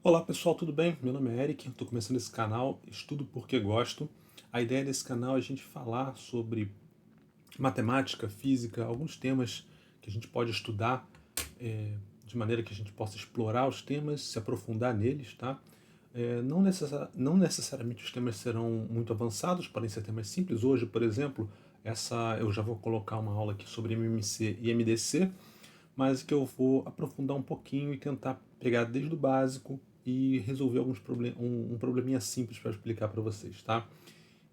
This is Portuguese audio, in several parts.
Olá pessoal, tudo bem? Meu nome é Eric, estou começando esse canal, Estudo Porque Gosto. A ideia desse canal é a gente falar sobre matemática, física, alguns temas que a gente pode estudar de maneira que a gente possa explorar os temas, se aprofundar neles, tá? Não necessariamente os temas serão muito avançados, podem ser temas simples. Hoje, por exemplo, eu já vou colocar uma aula aqui sobre MMC e MDC, mas que eu vou aprofundar um pouquinho e tentar pegar desde o básico e resolver um probleminha simples para explicar para vocês, tá?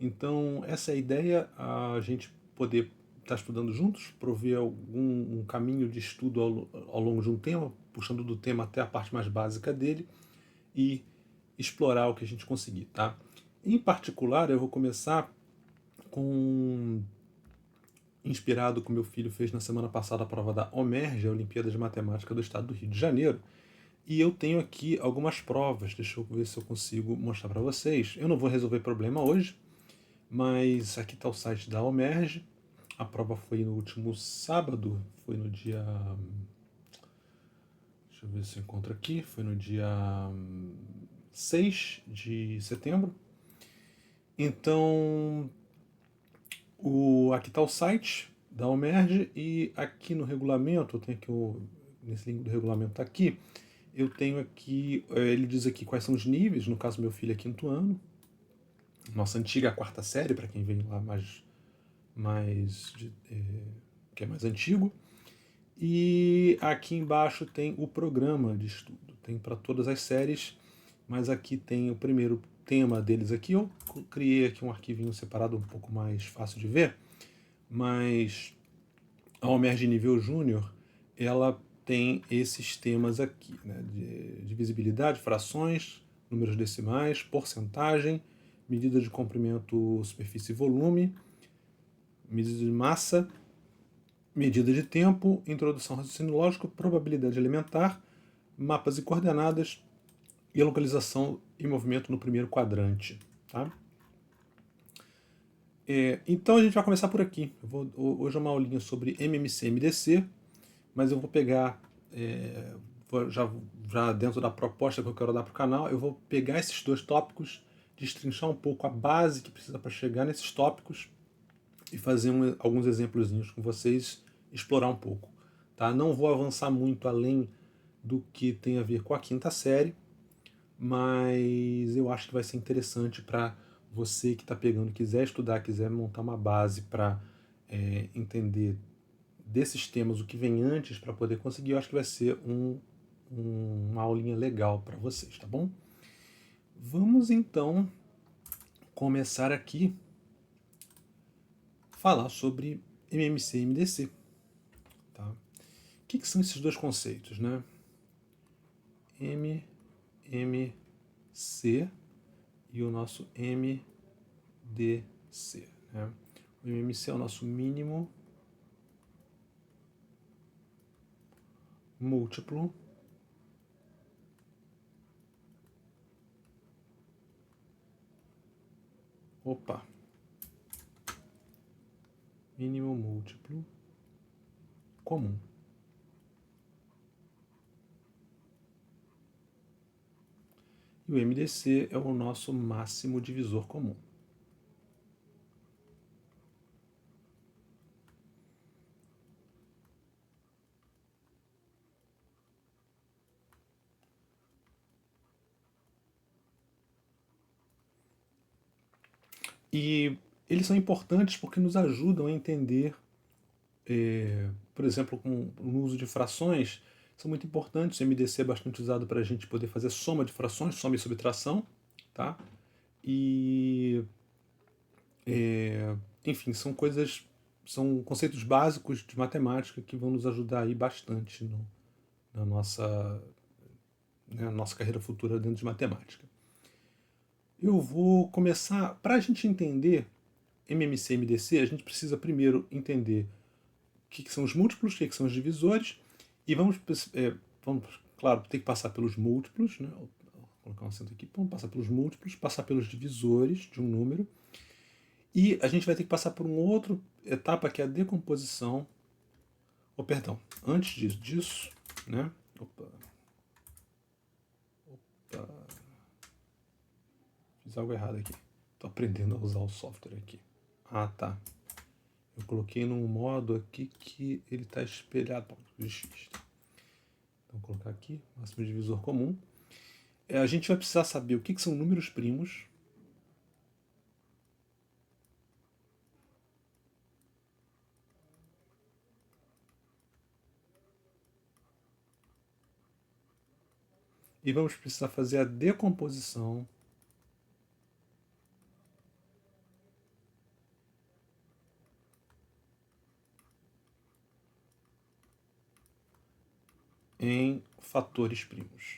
Então, essa é a ideia, a gente poder estar estudando juntos, prover um caminho de estudo ao longo de um tema, puxando do tema até a parte mais básica dele e explorar o que a gente conseguir, tá? Em particular, eu vou começar com inspirado com meu filho fez na semana passada a prova da OMERJ, a Olimpíada de Matemática do Estado do Rio de Janeiro. E eu tenho aqui algumas provas, deixa eu ver se eu consigo mostrar para vocês. Eu não vou resolver problema hoje, mas aqui está o site da OMERJ. A prova foi no último sábado, foi no dia. Deixa eu ver se eu encontro aqui. Foi no dia 6 de setembro. Então, aqui está o site da OMERJ e aqui no regulamento, eu tenho aqui nesse link do regulamento está aqui, eu tenho aqui, ele diz aqui quais são os níveis, no caso meu filho é quinto ano, nossa antiga quarta série, para quem vem lá que é mais antigo, e aqui embaixo tem o programa de estudo, tem para todas as séries, mas aqui tem o primeiro tema deles aqui, eu criei aqui um arquivinho separado um pouco mais fácil de ver, mas a OMERJ nível júnior, ela tem esses temas aqui, né, de divisibilidade, frações, números decimais, porcentagem, medida de comprimento, superfície e volume, medida de massa, medida de tempo, introdução ao raciocínio lógico, probabilidade elementar, mapas e coordenadas e localização e movimento no primeiro quadrante. Tá? Então a gente vai começar por aqui. Hoje é uma aulinha sobre MMC e MDC, mas eu vou pegar, já dentro da proposta que eu quero dar para o canal, eu vou pegar esses dois tópicos, destrinchar um pouco a base que precisa para chegar nesses tópicos e fazer alguns exemplozinhos com vocês, explorar um pouco. Tá? Não vou avançar muito além do que tem a ver com a quinta série, mas eu acho que vai ser interessante para você que está pegando, quiser estudar, quiser montar uma base para entender desses temas o que vem antes para poder conseguir, eu acho que vai ser uma aulinha legal para vocês, tá bom? Vamos então começar aqui falar sobre MMC e MDC. Tá? O que são esses dois conceitos, né? MMC e o nosso MDC. Né? O MMC é o nosso mínimo múltiplo mínimo múltiplo comum. E o MDC é o nosso máximo divisor comum. E eles são importantes porque nos ajudam a entender, por exemplo, no uso de frações, são muito importantes. O MDC é bastante usado para a gente poder fazer soma de frações, soma e subtração, tá? E, enfim, são conceitos básicos de matemática que vão nos ajudar aí bastante na nossa carreira futura dentro de matemática. Eu vou começar, para a gente entender MMC e MDC, a gente precisa primeiro entender o que são os múltiplos, o que são os divisores, e vamos, claro, ter que passar pelos múltiplos, né? Vou colocar um acento aqui, vamos passar pelos múltiplos, passar pelos divisores de um número, e a gente vai ter que passar por uma outra etapa que é a decomposição, antes disso, né? Fiz algo errado aqui. Estou aprendendo a usar o software aqui. Ah, tá. Eu coloquei num modo aqui que ele está espelhado. Bom, então, vou colocar aqui, máximo divisor comum. A gente vai precisar saber o que são números primos. E vamos precisar fazer a decomposição em fatores primos.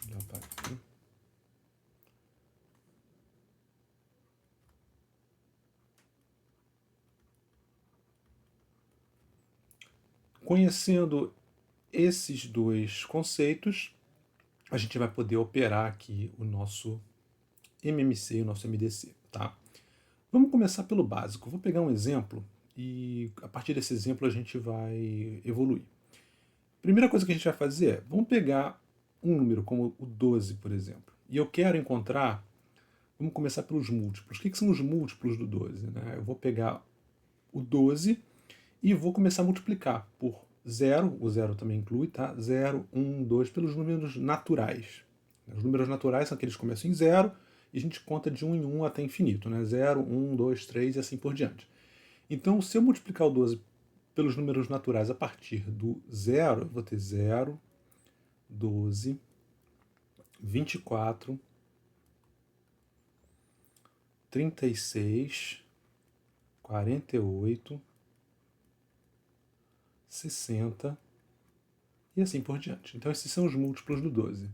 Já tá aqui. Conhecendo esses dois conceitos, a gente vai poder operar aqui o nosso MMC e o nosso MDC, tá? Vamos começar pelo básico. Vou pegar um exemplo e a partir desse exemplo a gente vai evoluir. Primeira coisa que a gente vai fazer é, vamos pegar um número como o 12, por exemplo, e eu quero encontrar, vamos começar pelos múltiplos. O que são os múltiplos do 12? Né? Eu vou pegar o 12 e vou começar a multiplicar por 0, o 0 também inclui, tá? 0, 1, 2, pelos números naturais. Os números naturais são aqueles que começam em 0 e a gente conta de 1 em 1 até infinito, né? 0, 1, 2, 3 e assim por diante. Então, se eu multiplicar o 12 pelos números naturais a partir do 0, eu vou ter 0, 12, 24, 36, 48, 60 e assim por diante. Então esses são os múltiplos do 12.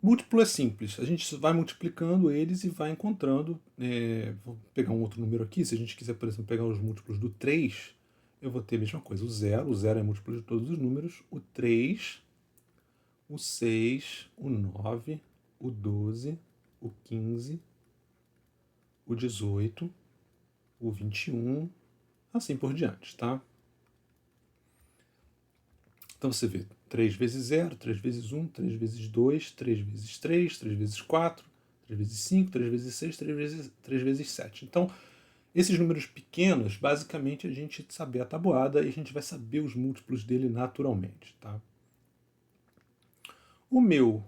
Múltiplo é simples, a gente vai multiplicando eles e vai encontrando. Vou pegar um outro número aqui, se a gente quiser, por exemplo, pegar os múltiplos do 3, eu vou ter a mesma coisa, o 0 é múltiplo de todos os números, o 3, o 6, o 9, o 12, o 15, o 18, o 21, assim por diante, tá? Então você vê 3 vezes 0, 3 vezes 1, 3 vezes 2, 3 vezes 3, 3 vezes 4, 3 vezes 5, 3 vezes 6, 3 vezes 7. Então, esses números pequenos, basicamente a gente saber a tabuada e a gente vai saber os múltiplos dele naturalmente, tá? O meu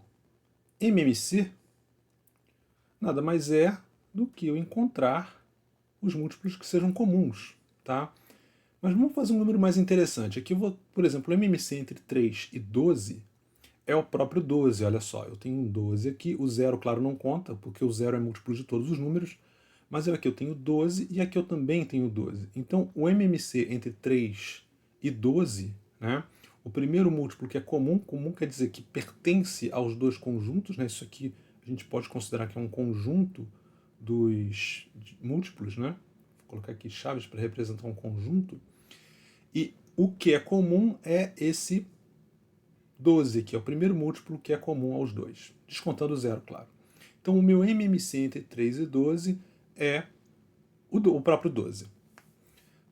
MMC nada mais é do que eu encontrar os múltiplos que sejam comuns, tá? Mas vamos fazer um número mais interessante. Aqui eu vou, por exemplo, o MMC entre 3 e 12 é o próprio 12, olha só. Eu tenho um 12 aqui, o 0, claro, não conta, porque o 0 é múltiplo de todos os números, mas aqui eu tenho 12 e aqui eu também tenho 12. Então, o MMC entre 3 e 12, né, o primeiro múltiplo que é comum, comum quer dizer que pertence aos dois conjuntos, né, isso aqui a gente pode considerar que é um conjunto dos múltiplos, né, vou colocar aqui chaves para representar um conjunto, e o que é comum é esse 12, que é o primeiro múltiplo que é comum aos dois, descontando o 0, claro. Então o meu MMC entre 3 e 12 é o próprio 12.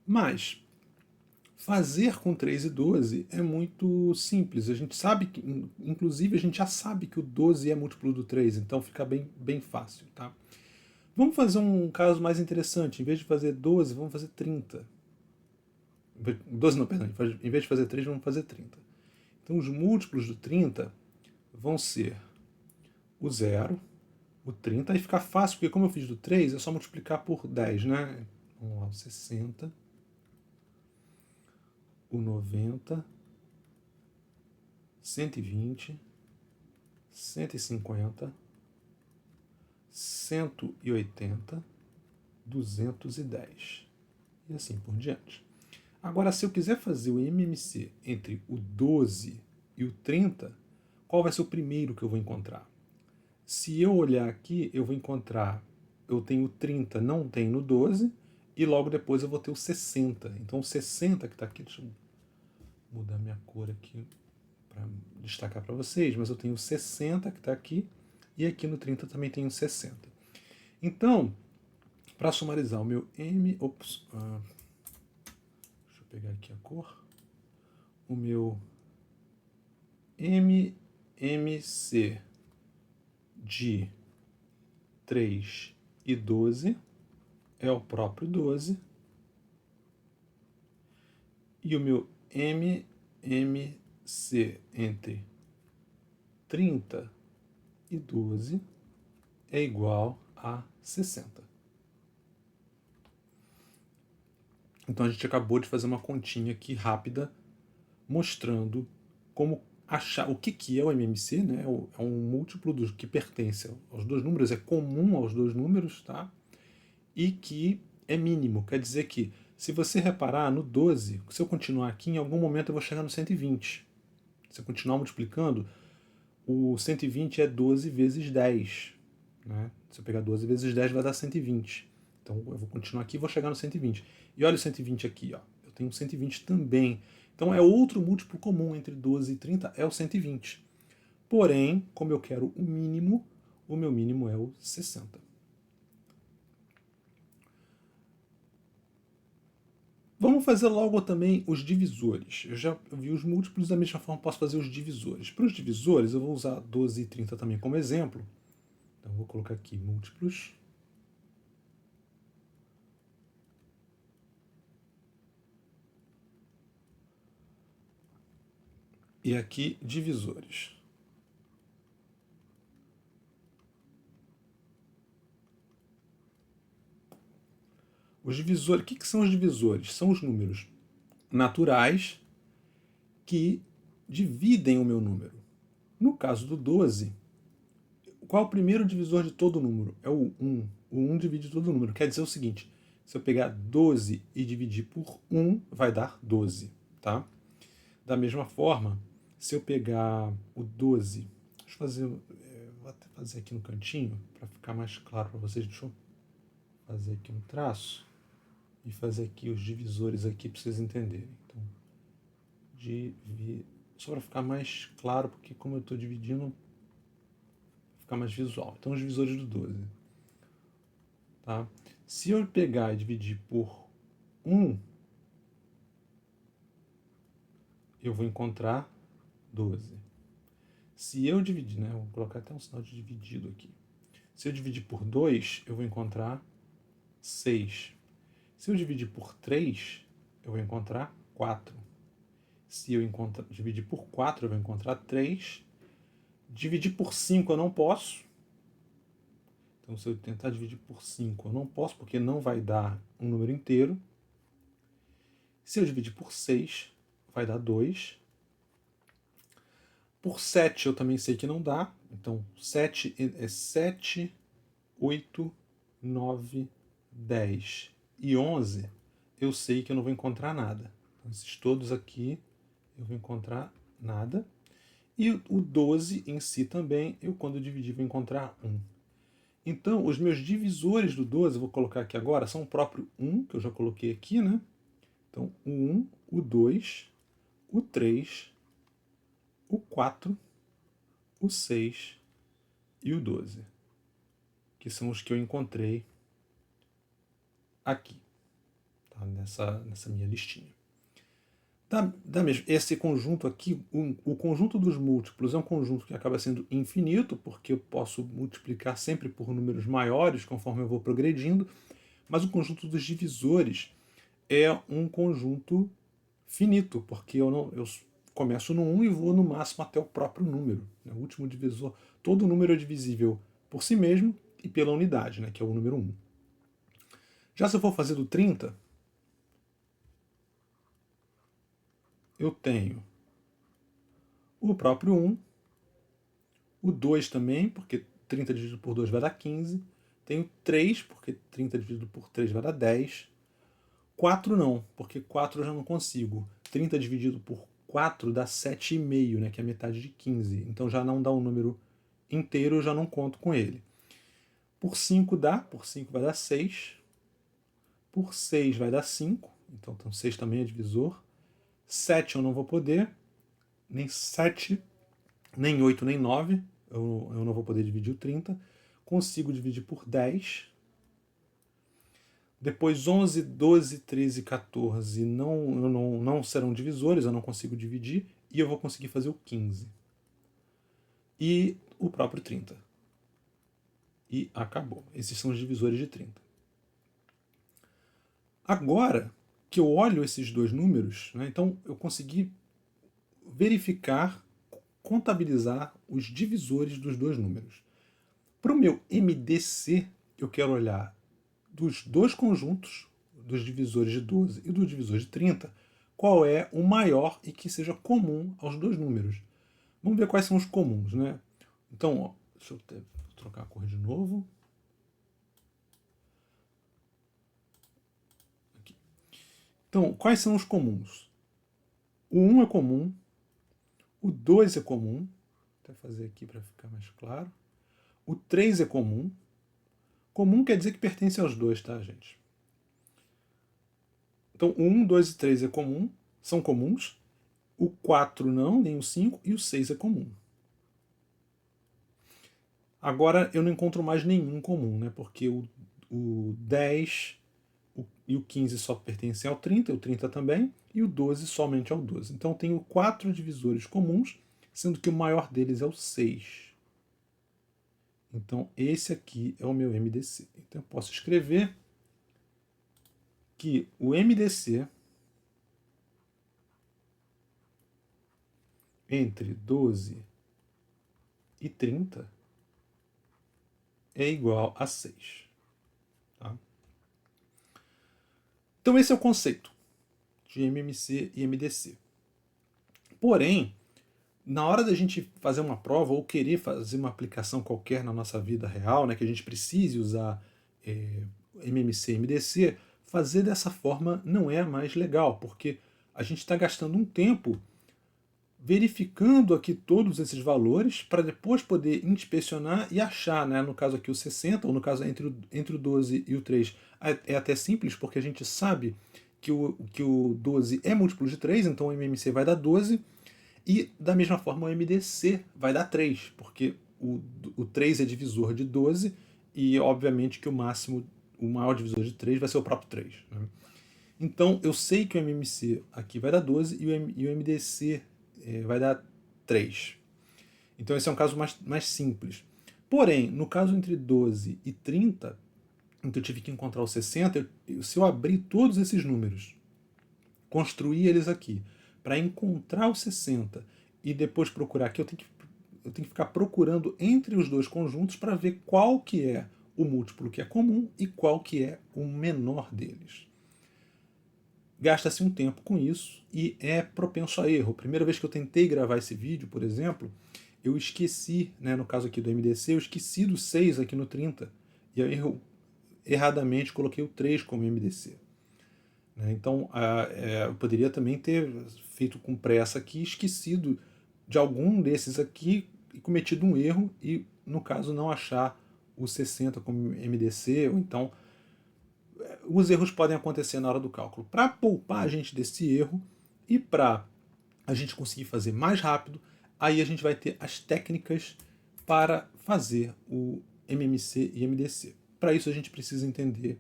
Mas fazer com 3 e 12 é muito simples. A gente sabe que, inclusive, a gente já sabe que o 12 é múltiplo do 3, então fica bem fácil, tá? Vamos fazer um caso mais interessante. Em vez de fazer 12, vamos fazer 30. 12 não, perdão. Em vez de fazer 3, vamos fazer 30. Então os múltiplos do 30 vão ser o 0, o 30, aí fica fácil, porque como eu fiz do 3, é só multiplicar por 10, né? Vamos lá, o 60, o 90, 120, 150, 180, 210 e assim por diante. Agora, se eu quiser fazer o MMC entre o 12 e o 30, qual vai ser o primeiro que eu vou encontrar? Se eu olhar aqui, eu vou encontrar, eu tenho o 30, não tem no 12, e logo depois eu vou ter o 60. Então o 60 que está aqui, deixa eu mudar minha cor aqui para destacar para vocês, mas eu tenho o 60 que está aqui, e aqui no 30 também tenho 60. Então, para sumarizar, o meu deixa eu pegar aqui a cor. O meu MMC de 3 e 12 é o próprio 12. E o meu MMC entre 30 e 12 é igual a 60. Então a gente acabou de fazer uma continha aqui rápida, mostrando como achar o que é o MMC, né? É um múltiplo que pertence aos dois números, é comum aos dois números, tá? E que é mínimo, quer dizer que se você reparar no 12, se eu continuar aqui, em algum momento eu vou chegar no 120. Se eu continuar multiplicando, o 120 é 12 vezes 10. Né? Se eu pegar 12 vezes 10 vai dar 120. Então eu vou continuar aqui e vou chegar no 120. E olha o 120 aqui, ó. Eu tenho 120 também. Então é outro múltiplo comum entre 12 e 30, é o 120. Porém, como eu quero o mínimo, o meu mínimo é o 60. Vamos fazer logo também os divisores. Eu já vi os múltiplos, da mesma forma posso fazer os divisores. Para os divisores, eu vou usar 12 e 30 também como exemplo. Então, vou colocar aqui múltiplos. E aqui, divisores. Os divisores, o que são os divisores? São os números naturais que dividem o meu número. No caso do 12, qual é o primeiro divisor de todo número? É o 1. O 1 divide todo número. Quer dizer o seguinte, se eu pegar 12 e dividir por 1, vai dar 12. Tá? Da mesma forma, se eu pegar o 12, deixa eu fazer, vou até fazer aqui no cantinho, para ficar mais claro para vocês, deixa eu fazer aqui um traço e fazer aqui os divisores aqui para vocês entenderem. Então, só para ficar mais claro, porque como eu estou dividindo, ficar mais visual. Então, os divisores do 12. Tá? Se eu pegar e dividir por 1, eu vou encontrar 12. Se eu dividir, né, vou colocar até um sinal de dividido aqui. Se eu dividir por 2, eu vou encontrar 6. Se eu dividir por 3, eu vou encontrar 4. Se eu dividir por 4, eu vou encontrar 3. Dividir por 5 eu não posso. Então, se eu tentar dividir por 5, eu não posso, porque não vai dar um número inteiro. Se eu dividir por 6, vai dar 2. Por 7 eu também sei que não dá. Então, 7 é 7, 8, 9, 10 e 11. Eu sei que eu não vou encontrar nada. Então, esses todos aqui eu vou encontrar nada. E o 12 em si também, eu quando dividir vou encontrar 1. Então, os meus divisores do 12, eu vou colocar aqui agora, são o próprio 1, que eu já coloquei aqui, né? Então, o 1, o 2, o 3, o 4, o 6 e o 12, que são os que eu encontrei aqui, tá? nessa minha listinha. Esse conjunto aqui, o conjunto dos múltiplos é um conjunto que acaba sendo infinito, porque eu posso multiplicar sempre por números maiores conforme eu vou progredindo, mas o conjunto dos divisores é um conjunto finito, porque eu começo no 1 e vou no máximo até o próprio número. Né? O último divisor, todo número é divisível por si mesmo e pela unidade, né? Que é o número 1. Já se eu for fazer do 30, eu tenho o próprio 1, o 2 também, porque 30 dividido por 2 vai dar 15. Tenho 3, porque 30 dividido por 3 vai dar 10. 4 não, porque 4 eu já não consigo. 30 dividido por 4 dá 7,5, né, que é metade de 15. Então já não dá um número inteiro, eu já não conto com ele. Por 5 dá, por 5 vai dar 6. Por 6 vai dar 5, então 6 também é divisor. 7 eu não vou poder, nem 7, nem 8, nem 9. eu não vou poder dividir o 30. Consigo dividir por 10. Depois 11, 12, 13 e 14 não serão divisores, eu não consigo dividir. E eu vou conseguir fazer o 15. E o próprio 30. E acabou. Esses são os divisores de 30. Agora que eu olho esses dois números, né, então eu consegui verificar, contabilizar os divisores dos dois números. Para o meu MDC, eu quero olhar dos dois conjuntos, dos divisores de 12 e do divisor de 30, qual é o maior e que seja comum aos dois números. Vamos ver quais são os comuns, né? Então, ó, deixa eu trocar a cor de novo. Aqui. Então, quais são os comuns? O 1 é comum, o 2 é comum, vou até fazer aqui para ficar mais claro. O 3 é comum. Comum quer dizer que pertence aos dois, tá, gente? Então, o 1, 2 e 3 é comum, são comuns. O 4 não, nem o 5, e o 6 é comum. Agora eu não encontro mais nenhum comum, né? Porque o 10 e o 15 só pertencem ao 30, o 30 também, e o 12 somente ao 12. Então eu tenho 4 divisores comuns, sendo que o maior deles é o 6. Então esse aqui é o meu MDC. Então eu posso escrever que o MDC entre 12 e 30 é igual a 6. Tá? Então esse é o conceito de MMC e MDC. Porém, na hora da gente fazer uma prova ou querer fazer uma aplicação qualquer na nossa vida real, né, que a gente precise usar MMC e MDC, fazer dessa forma não é mais legal, porque a gente está gastando um tempo verificando aqui todos esses valores para depois poder inspecionar e achar, né, no caso aqui o 60, ou no caso entre o 12 e o 3, é até simples, porque a gente sabe que o 12 é múltiplo de 3, então o MMC vai dar 12, e da mesma forma o MDC vai dar 3, porque o 3 é divisor de 12, e obviamente que o maior divisor de 3 vai ser o próprio 3. Né? Então eu sei que o MMC aqui vai dar 12 e o MDC vai dar 3. Então esse é um caso mais simples. Porém, no caso entre 12 e 30, em que eu tive que encontrar o 60, se eu abrir todos esses números, construir eles aqui, para encontrar o 60 e depois procurar aqui, eu tenho que ficar procurando entre os dois conjuntos para ver qual que é o múltiplo que é comum e qual que é o menor deles. Gasta-se um tempo com isso e é propenso a erro. Primeira vez que eu tentei gravar esse vídeo, por exemplo, eu esqueci, né, no caso aqui do MDC, eu esqueci do 6 aqui no 30. E aí eu erradamente coloquei o 3 como MDC. Então, eu poderia também ter feito com pressa aqui, esquecido de algum desses aqui e cometido um erro e, no caso, não achar o 60 como MDC, ou então os erros podem acontecer na hora do cálculo. Para poupar a gente desse erro e para a gente conseguir fazer mais rápido, aí a gente vai ter as técnicas para fazer o MMC e MDC. Para isso a gente precisa entender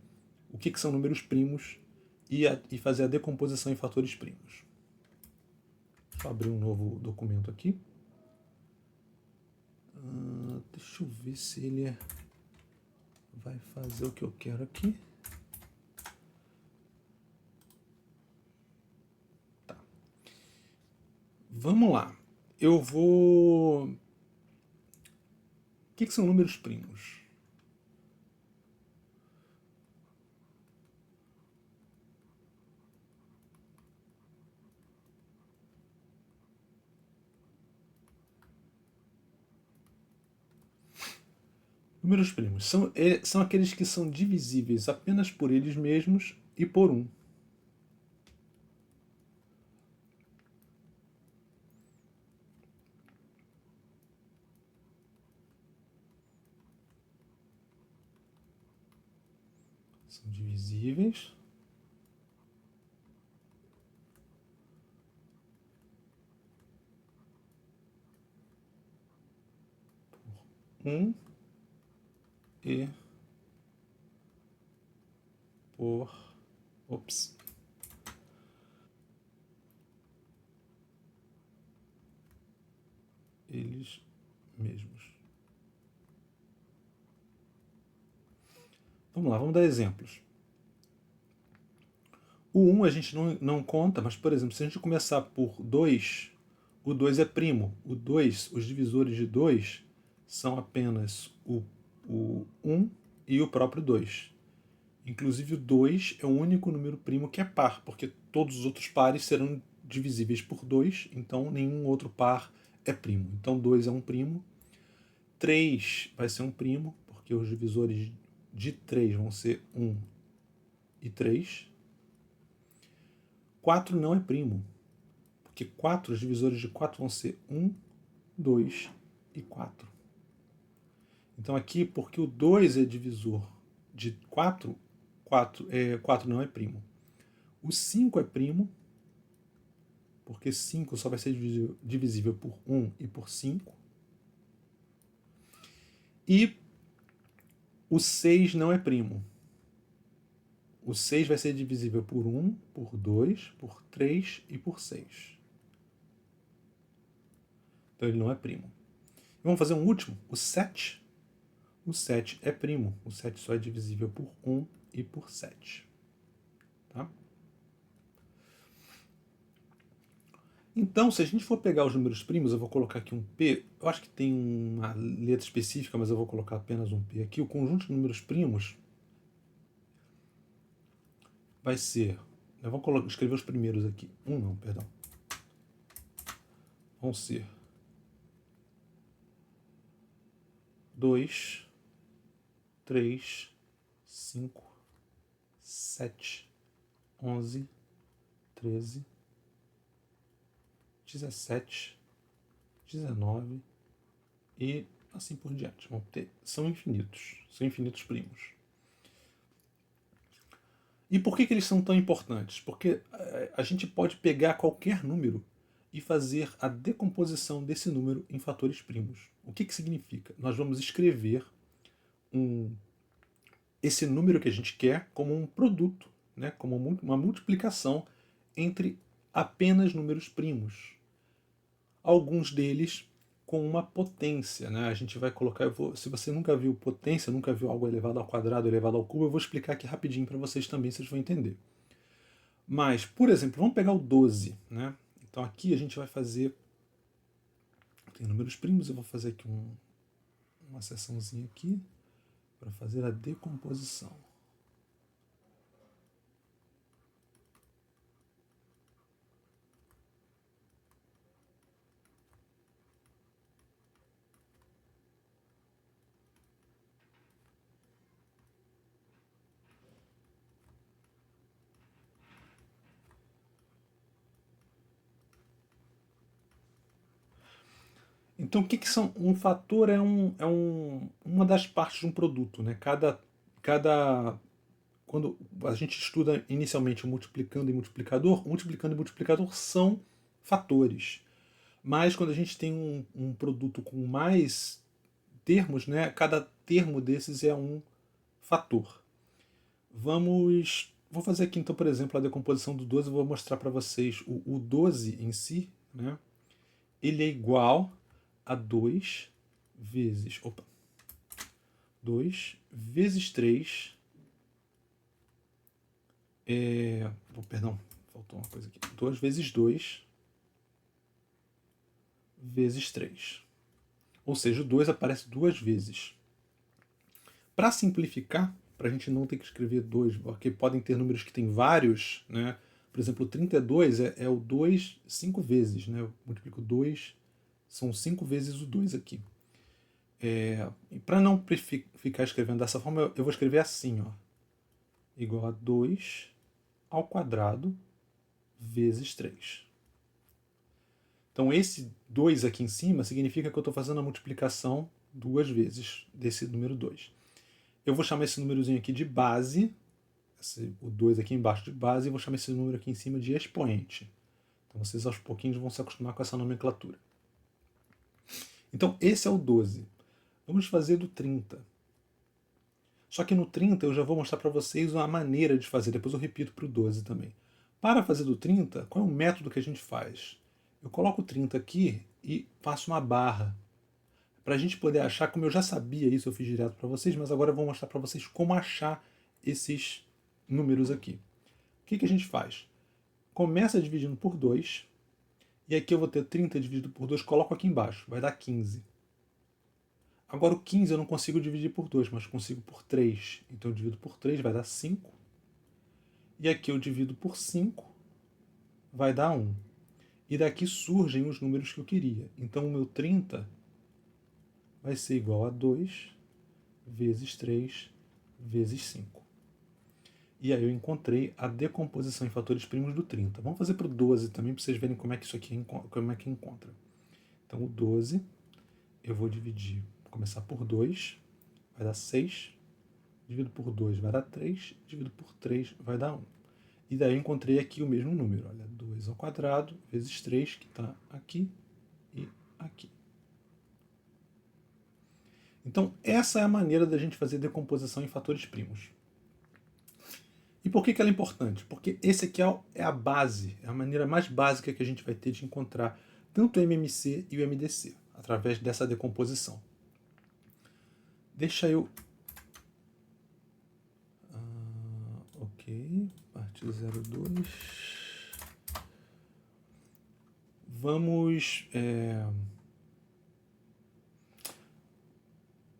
o que são números primos e fazer a decomposição em fatores primos. Deixa eu abrir um novo documento aqui. Deixa eu ver se ele vai fazer o que eu quero aqui. Tá. Vamos lá. Eu vou... O que são números primos? Números primos são aqueles que são divisíveis apenas por eles mesmos e por 1. São divisíveis 1 e por... Ops. Eles mesmos. Vamos lá, vamos dar exemplos. O 1 a gente não conta, mas, por exemplo, se a gente começar por 2, o 2 é primo. O 2, os divisores de 2 são apenas o 1 e o próprio 2. Inclusive o 2 é o único número primo que é par, porque todos os outros pares serão divisíveis por 2, então nenhum outro par é primo. Então 2 é um primo. 3 vai ser um primo, porque os divisores de 3 vão ser 1 e 3. 4 não é primo, porque 4, os divisores de 4 vão ser 1, 2 e 4. Então aqui, porque o 2 é divisor de 4, 4 não é primo. O 5 é primo, porque 5 só vai ser divisível por 1 e por 5. E o 6 não é primo. O 6 vai ser divisível por 1, por 2, por 3 e por 6. Então ele não é primo. Vamos fazer um último, o 7. O 7 é primo. O 7 só é divisível por 1 e por 7. Tá? Então, se a gente for pegar os números primos, eu vou colocar aqui um P. Eu acho que tem uma letra específica, mas eu vou colocar apenas um P aqui. O conjunto de números primos vai ser... Eu vou escrever os primeiros aqui. Não, perdão. Vão ser 2, 3, 5, 7, 11, 13, 17, 19 e assim por diante. São infinitos primos. E por que eles são tão importantes? Porque a gente pode pegar qualquer número e fazer a decomposição desse número em fatores primos. O que significa? Nós vamos escrever esse número que a gente quer como um produto, né? Como uma multiplicação entre apenas números primos. Alguns deles com uma potência, né? A gente vai colocar, se você nunca viu potência, nunca viu algo elevado ao quadrado, elevado ao cubo, eu vou explicar aqui rapidinho para vocês também, vocês vão entender. Mas, por exemplo, vamos pegar o 12, né? Então aqui a gente vai fazer, tem números primos, eu vou fazer aqui uma seçãozinha aqui para fazer a decomposição. Então, o que são? Um fator é uma das partes de um produto, né? Quando a gente estuda inicialmente o multiplicando e multiplicador são fatores. Mas quando a gente tem um produto com mais termos, né? Cada termo desses é um fator. Vou fazer aqui então, por exemplo, a decomposição do 12. Eu vou mostrar para vocês o 12 em si, né? Ele é igual a 2 vezes... 2 vezes 3... perdão, faltou uma coisa aqui. 2 vezes 2 vezes 3. Ou seja, o 2 aparece duas vezes. Para simplificar, para a gente não ter que escrever 2, porque podem ter números que têm vários, né? Por exemplo, o 32 é o 2 5 vezes, né? Eu multiplico 2, são 5 vezes o 2 aqui. E para não ficar escrevendo dessa forma, eu vou escrever assim, ó, igual a 2 ao quadrado vezes 3. Então esse 2 aqui em cima significa que eu estou fazendo a multiplicação duas vezes desse número 2. Eu vou chamar esse númerozinho aqui de base, o 2 aqui embaixo de base, e vou chamar esse número aqui em cima de expoente. Então vocês aos pouquinhos vão se acostumar com essa nomenclatura. Então esse é o 12. Vamos fazer do 30. Só que no 30 eu já vou mostrar para vocês uma maneira de fazer, depois eu repito para o 12 também. Para fazer do 30, qual é o método que a gente faz? Eu coloco o 30 aqui e faço uma barra. Para a gente poder achar, como eu já sabia isso, eu fiz direto para vocês, mas agora eu vou mostrar para vocês como achar esses números aqui. O que a gente faz? Começa dividindo por 2, e aqui eu vou ter 30 dividido por 2, coloco aqui embaixo, vai dar 15. Agora o 15 eu não consigo dividir por 2, mas consigo por 3. Então eu divido por 3, vai dar 5. E aqui eu divido por 5, vai dar 1. E daqui surgem os números que eu queria. Então o meu 30 vai ser igual a 2 vezes 3 vezes 5. E aí eu encontrei a decomposição em fatores primos do 30. Vamos fazer para o 12 também, para vocês verem como é que isso aqui como é que encontra. Então o 12 eu vou dividir, começar por 2, vai dar 6. Divido por 2 vai dar 3. Divido por 3 vai dar 1. E daí eu encontrei aqui o mesmo número. Olha, 2 ao quadrado vezes 3, que está aqui e aqui. Então, essa é a maneira da gente fazer decomposição em fatores primos. E por que ela é importante? Porque esse aqui é a base, é a maneira mais básica que a gente vai ter de encontrar tanto o MMC e o MDC, através dessa decomposição. Deixa eu... ok, parte 02. Vamos...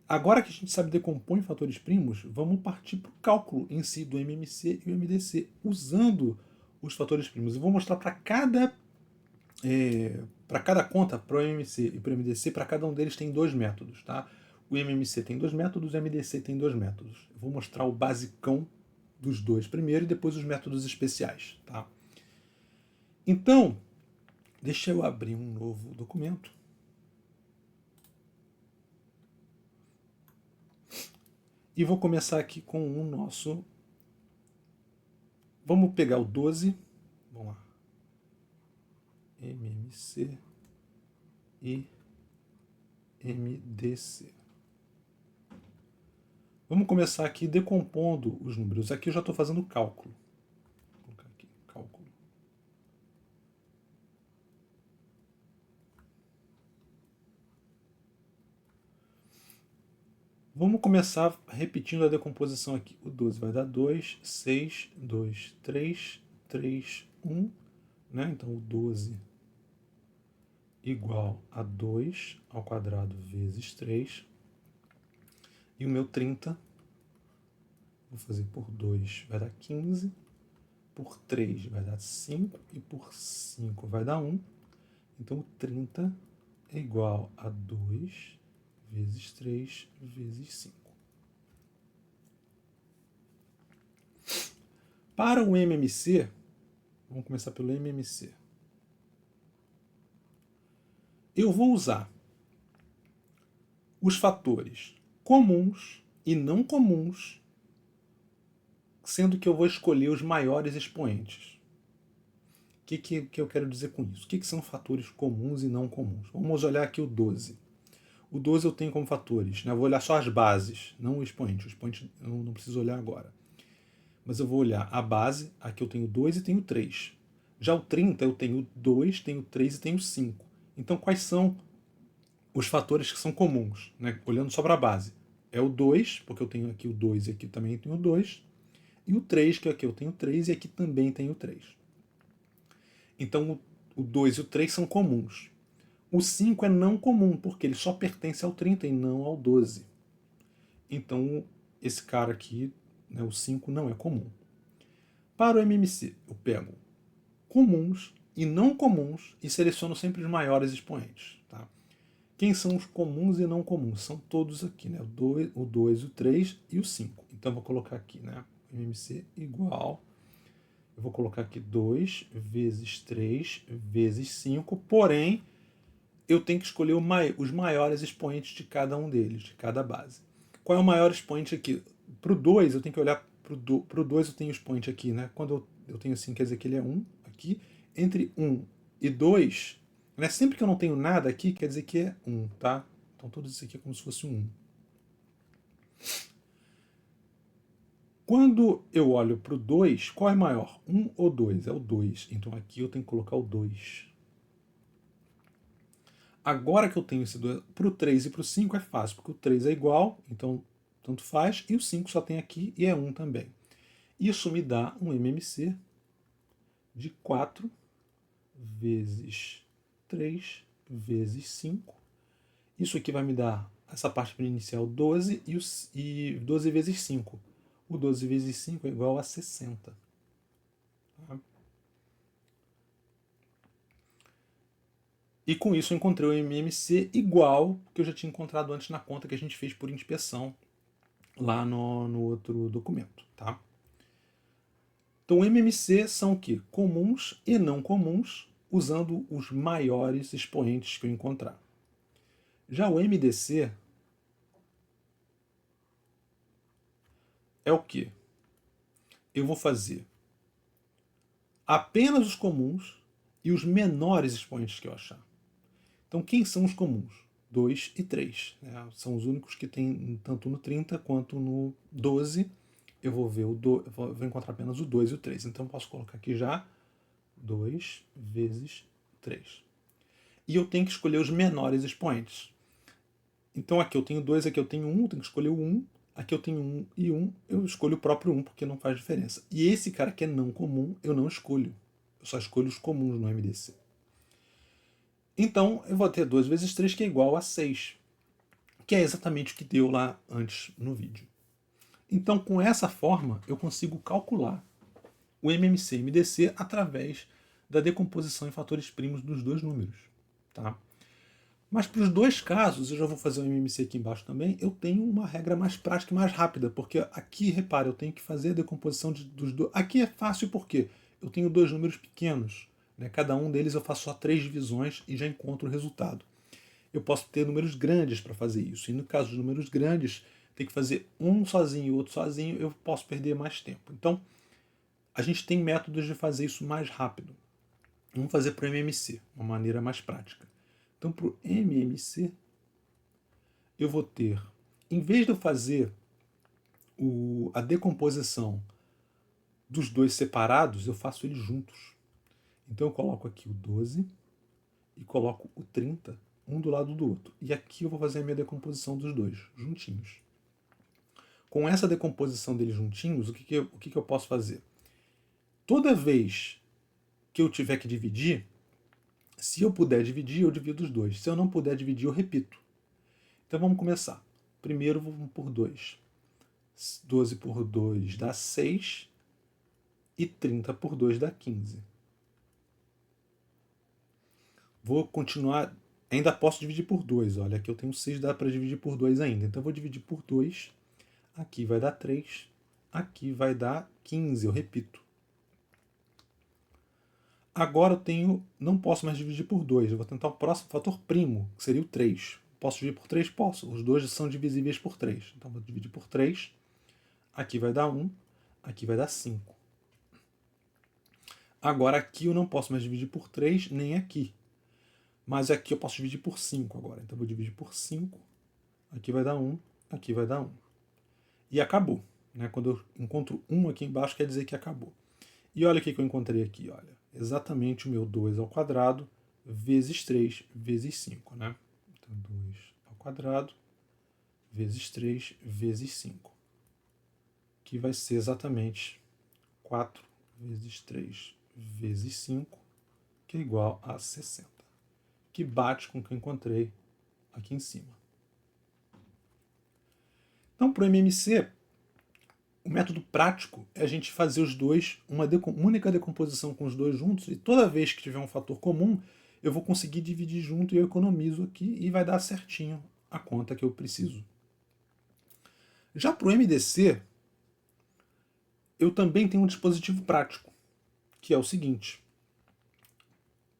Agora que a gente sabe decompor em fatores primos, vamos partir para o cálculo em si do MMC e o MDC, usando os fatores primos. Eu vou mostrar para cada conta, para o MMC e para o MDC, para cada um deles tem 2 métodos. Tá? O MMC tem 2 métodos, o MDC tem 2 métodos. Eu vou mostrar o basicão dos dois primeiro e depois os métodos especiais. Tá? Então, deixa eu abrir um novo documento. E vou começar aqui com o nosso... Vamos pegar o 12. Vamos lá. MMC e MDC. Vamos começar aqui decompondo os números. Aqui eu já estou fazendo cálculo. Vou colocar aqui, cálculo. Vamos começar repetindo a decomposição aqui. O 12 vai dar 2, 6, 2, 3, 3, 1. Né? Então, o 12 igual a 2 ao quadrado vezes 3. E o meu 30, vou fazer por 2, vai dar 15. Por 3 vai dar 5. E por 5 vai dar 1. Então, o 30 é igual a 2 vezes 3 vezes 5. Para o MMC, vamos começar pelo MMC. Eu vou usar os fatores comuns e não comuns, sendo que eu vou escolher os maiores expoentes. O que eu quero dizer com isso? O que são fatores comuns e não comuns? Vamos olhar aqui o 12. O 12 eu tenho como fatores, né? Eu vou olhar só as bases, não o expoente. O expoente eu não preciso olhar agora. Mas eu vou olhar a base, aqui eu tenho 2 e tenho 3. Já o 30 eu tenho 2, tenho 3 e tenho 5. Então quais são os fatores que são comuns, né? Olhando só para a base? É o 2, porque eu tenho aqui o 2 e aqui também tenho o 2. E o 3, que aqui eu tenho 3 e aqui também tenho 3. Então o 2 e o 3 são comuns. O 5 é não comum, porque ele só pertence ao 30 e não ao 12. Então, esse cara aqui, né, o 5, não é comum. Para o MMC, eu pego comuns e não comuns e seleciono sempre os maiores expoentes. Tá? Quem são os comuns e não comuns? São todos aqui, né? O 2, o 3 e o 5. Então, vou colocar aqui, né? MMC igual... Eu vou colocar aqui 2 vezes 3 vezes 5, porém... eu tenho que escolher os maiores expoentes de cada um deles, de cada base. Qual é o maior expoente aqui? Para o 2, eu tenho que olhar para o 2, eu tenho o expoente aqui, né? Quando eu tenho assim, quer dizer que ele é 1 aqui. Entre 1 e 2, né? Sempre que eu não tenho nada aqui, quer dizer que é 1, tá? Então tudo isso aqui é como se fosse um 1. Quando eu olho para o 2, qual é maior? 1 ou 2? É o 2. Então aqui eu tenho que colocar o 2. Agora que eu tenho esse 2, para o 3 e para o 5 é fácil, porque o 3 é igual, então tanto faz, e o 5 só tem aqui e é 1 também. Isso me dá um MMC de 4 vezes 3 vezes 5. Isso aqui vai me dar essa parte inicial 12 e 12 vezes 5. O 12 vezes 5 é igual a 60. Tá? E com isso eu encontrei o MMC igual que eu já tinha encontrado antes na conta que a gente fez por inspeção lá no outro documento. Tá? Então, MMC são o quê? Comuns e não comuns, usando os maiores expoentes que eu encontrar. Já o MDC é o quê? Eu vou fazer apenas os comuns e os menores expoentes que eu achar. Então, quem são os comuns? 2 e 3. Né? São os únicos que tem tanto no 30 quanto no 12. Eu vou ver vou encontrar apenas o 2 e o 3. Então, eu posso colocar aqui já 2 vezes 3. E eu tenho que escolher os menores expoentes. Então, aqui eu tenho 2, aqui eu tenho 1, eu tenho que escolher o 1. Aqui eu tenho 1 e 1, eu escolho o próprio 1, porque não faz diferença. E esse cara que é não comum, eu não escolho. Eu só escolho os comuns no MDC. Então, eu vou ter 2 vezes 3, que é igual a 6, que é exatamente o que deu lá antes no vídeo. Então, com essa forma, eu consigo calcular o MMC e MDC através da decomposição em fatores primos dos dois números. Tá? Mas para os dois casos, eu já vou fazer o MMC aqui embaixo também, eu tenho uma regra mais prática e mais rápida, porque aqui, repare, eu tenho que fazer a decomposição dos dois. Aqui é fácil porque eu tenho dois números pequenos. Né? Cada um deles eu faço só 3 divisões e já encontro o resultado. Eu posso ter números grandes para fazer isso. E no caso dos números grandes, tem que fazer um sozinho e o outro sozinho, eu posso perder mais tempo. Então, a gente tem métodos de fazer isso mais rápido. Vamos fazer para o MMC, uma maneira mais prática. Então, para o MMC, eu vou ter, em vez de eu fazer a decomposição dos dois separados, eu faço eles juntos. Então, eu coloco aqui o 12 e coloco o 30, um do lado do outro. E aqui eu vou fazer a minha decomposição dos dois, juntinhos. Com essa decomposição deles juntinhos, o que eu posso fazer? Toda vez que eu tiver que dividir, se eu puder dividir, eu divido os dois. Se eu não puder dividir, eu repito. Então vamos começar. Primeiro vamos por 2. 12 por 2 dá 6 e 30 por 2 dá 15. Vou continuar, ainda posso dividir por 2. Olha, aqui eu tenho 6, dá para dividir por 2 ainda. Então eu vou dividir por 2. Aqui vai dar 3. Aqui vai dar 15, eu repito. Agora eu tenho, não posso mais dividir por 2. Eu vou tentar o próximo fator primo, que seria o 3. Posso dividir por 3? Posso. Os dois são divisíveis por 3. Então vou dividir por 3. Aqui vai dar 1. Aqui vai dar 5. Agora aqui eu não posso mais dividir por 3, nem aqui. Mas aqui eu posso dividir por 5 agora. Então eu vou dividir por 5. Aqui vai dar 1. Aqui vai dar 1. E acabou. Né? Quando eu encontro 1 aqui embaixo, quer dizer que acabou. E olha o que eu encontrei aqui. Olha. Exatamente o meu 2 ao quadrado vezes 3 vezes 5. Né? Então 2 ao quadrado vezes 3 vezes 5. Que vai ser exatamente 4 vezes 3 vezes 5, que é igual a 60. Que bate com o que eu encontrei aqui em cima. Então, para o MMC, o método prático é a gente fazer os dois, uma única decomposição com os dois juntos, e toda vez que tiver um fator comum, eu vou conseguir dividir junto e eu economizo aqui e vai dar certinho a conta que eu preciso. Já para o MDC, eu também tenho um dispositivo prático, que é o seguinte.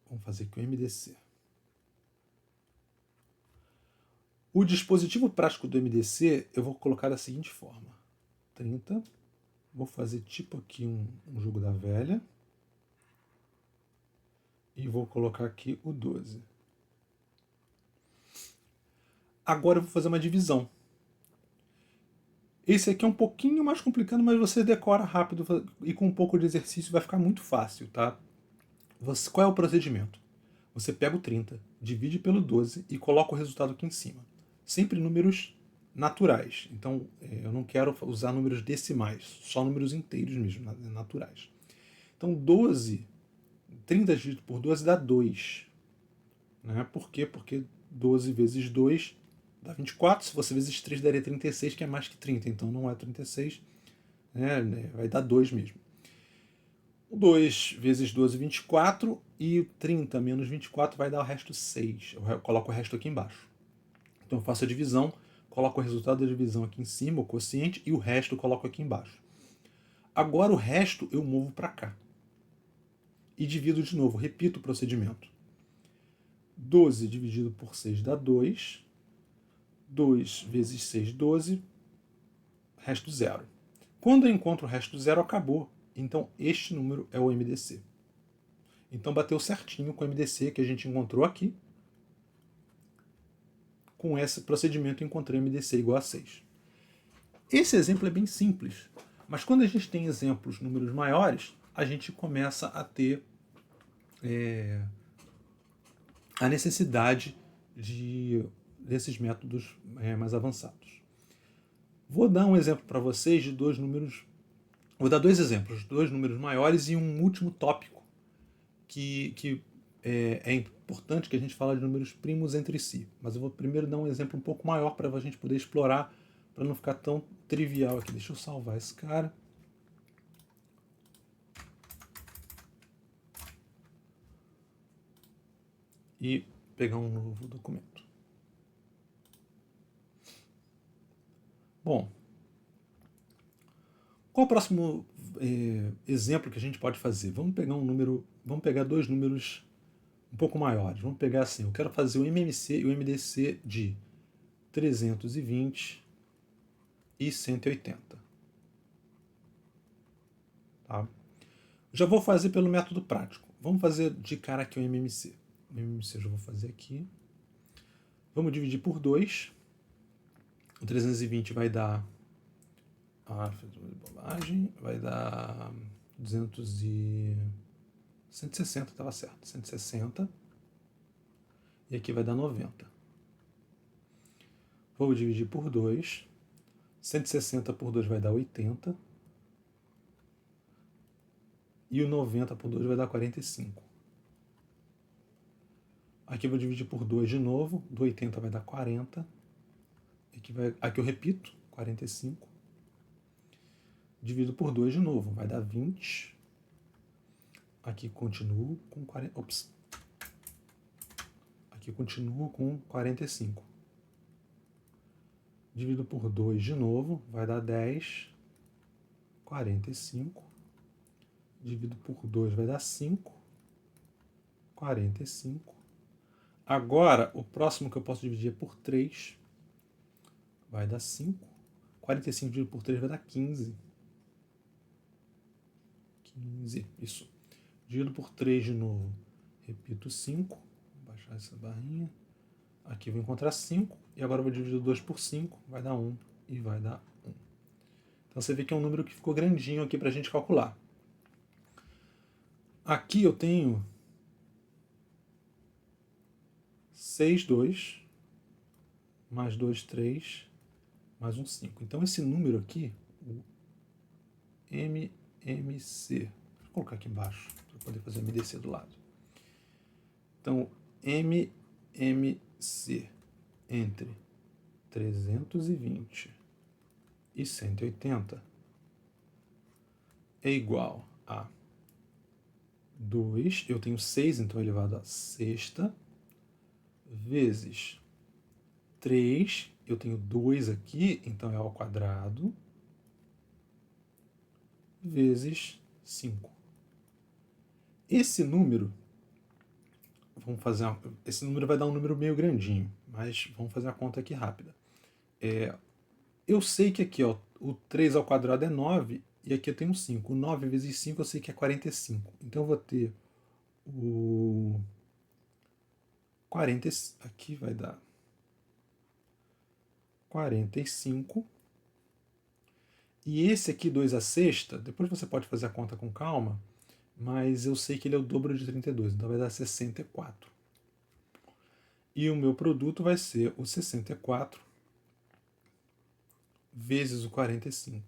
Vamos fazer aqui o MDC. O dispositivo prático do MDC eu vou colocar da seguinte forma. 30. Vou fazer tipo aqui um jogo da velha. E vou colocar aqui o 12. Agora eu vou fazer uma divisão. Esse aqui é um pouquinho mais complicado, mas você decora rápido e com um pouco de exercício vai ficar muito fácil, tá? Qual é o procedimento? Você pega o 30, divide pelo 12 e coloca o resultado aqui em cima. Sempre números naturais. Então, eu não quero usar números decimais, só números inteiros mesmo, naturais. Então, 12, 30 dividido por 12 dá 2. Né? Por quê? Porque 12 vezes 2 dá 24. Se fosse vezes 3 daria 36, que é mais que 30. Então, não é 36, né? Vai dar 2 mesmo. 2 vezes 12, 24, e 30 menos 24 vai dar o resto 6. Eu coloco o resto aqui embaixo. Então eu faço a divisão, coloco o resultado da divisão aqui em cima, o quociente, e o resto eu coloco aqui embaixo. Agora o resto eu movo para cá. E divido de novo, repito o procedimento. 12 dividido por 6 dá 2. 2 vezes 6, 12. Resto 0. Quando eu encontro o resto 0, acabou. Então este número é o MDC. Então bateu certinho com o MDC que a gente encontrou aqui. Com esse procedimento eu encontrei MDC igual a 6. Esse exemplo é bem simples, mas quando a gente tem exemplos, números maiores, a gente começa a ter a necessidade desses métodos mais avançados. Vou dar um exemplo para vocês de dois números. Vou dar dois exemplos, dois números maiores e um último tópico que é importante, que a gente fala de números primos entre si. Mas eu vou primeiro dar um exemplo um pouco maior para a gente poder explorar, para não ficar tão trivial aqui. Deixa eu salvar esse cara. E pegar um novo documento. Bom, qual o próximo exemplo que a gente pode fazer? Vamos pegar dois números um pouco maiores. Vamos pegar assim, eu quero fazer o MMC e o MDC de 320 e 180. Tá? Já vou fazer pelo método prático. Vamos fazer de cara aqui o MMC. O MMC eu já vou fazer aqui. Vamos dividir por 2. O 320 vai dar... fiz uma bobagem. Vai dar 160, estava certo. 160. E aqui vai dar 90. Vou dividir por 2. 160 por 2 vai dar 80. E o 90 por 2 vai dar 45. Aqui eu vou dividir por 2 de novo. Do 80 vai dar 40. Aqui eu repito, 45. Divido por 2 de novo, vai dar 20. Aqui continuo com 40. Ops. Aqui continuo com 45. Divido por 2 de novo, vai dar 10. 45. Divido por 2 vai dar 5. 45. Agora, o próximo que eu posso dividir é por 3. Vai dar 5. 45 dividido por 3 vai dar 15. 15, isso. Divido por 3 de novo. Repito 5. Vou baixar essa barrinha. Aqui eu vou encontrar 5. E agora eu vou dividir 2 por 5. Vai dar 1 e vai dar 1. Então você vê que é um número que ficou grandinho aqui para a gente calcular. Aqui eu tenho 6, 2. Mais 2, 3. Mais um 5. Então esse número aqui, o MMC, vou colocar aqui embaixo para poder fazer MDC do lado. Então, MMC entre 320 e 180 é igual a 2, eu tenho 6, então é elevado a sexta, vezes 3, eu tenho 2 aqui, então é ao quadrado, vezes 5. Esse número, esse número vai dar um número meio grandinho, mas vamos fazer a conta aqui rápida. Eu sei que aqui, ó, o 3 ao quadrado é 9, e aqui eu tenho 5. O 9 vezes 5 eu sei que é 45. Então eu vou ter o 40, aqui vai dar 45 E esse aqui, 2 à sexta, depois você pode fazer a conta com calma, mas eu sei que ele é o dobro de 32, então vai dar 64. E o meu produto vai ser o 64 vezes o 45.